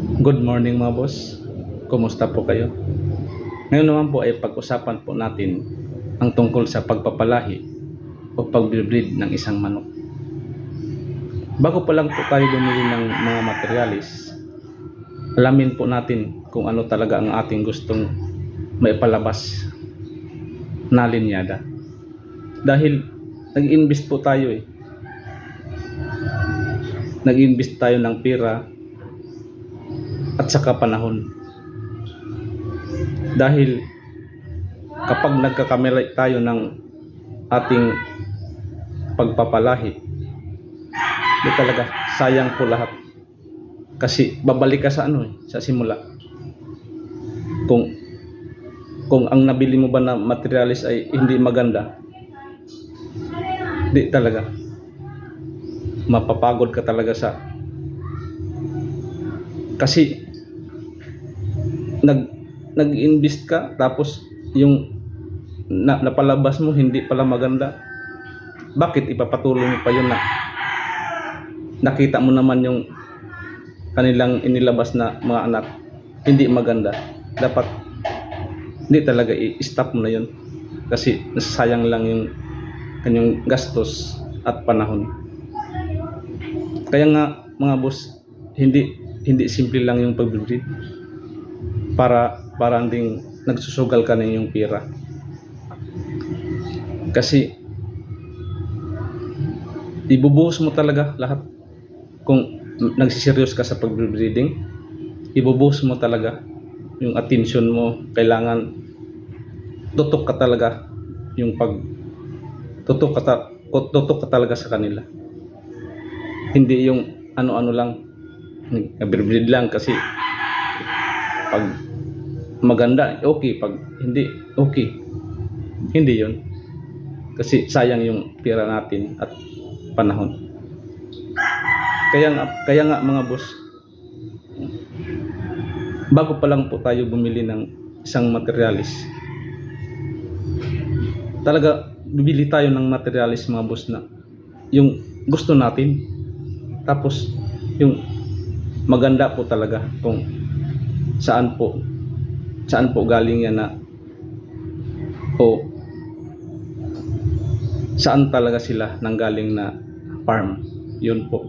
Good morning mga boss. Kumusta po kayo? Ngayon naman po ay pag-usapan po natin ang tungkol sa pagpapalahi o pag-breed ng isang manok. Bago pa lang po tayo bumili ng mga materialis, alamin po natin kung ano talaga ang ating gustong maipalabas na linyada. Dahil nag-invest po tayo Nag-invest tayo ng pera at saka panahon. Dahil kapag nagkakamali tayo ng ating pagpapalahi, di talaga sayang po lahat. Kasi babalik ka sa sa simula. Kung ang nabili mo ba na materialis ay hindi maganda, di talaga mapapagod ka talaga kasi nag-invest ka tapos yung napalabas mo hindi pala maganda. Bakit ipapatuloy mo pa yun na nakita mo naman yung kanilang inilabas na mga anak hindi maganda? Dapat hindi talaga i-stop mo na yun kasi nasasayang lang yung kanyang gastos at panahon. Kaya nga mga boss, hindi simple lang yung pag-breed para ding nagsusugal ka na yung pera. Kasi ibubuhos mo talaga lahat. Kung nagsiseryos ka sa pag-breeding, ibubuhos mo talaga yung attention mo. Kailangan tutok ka talaga tutok ka talaga sa kanila. Hindi yung ano-ano lang, nag-breed lang kasi pag maganda okay, pag hindi okay. Hindi yun, kasi sayang yung pera natin at panahon. Kaya nga mga boss, bago pa lang po tayo bumili ng isang materialis, talaga bibili tayo ng materialis mga boss na yung gusto natin. Tapos yung maganda po talaga kung saan po galing yan o saan talaga sila nanggaling na farm. Yun po.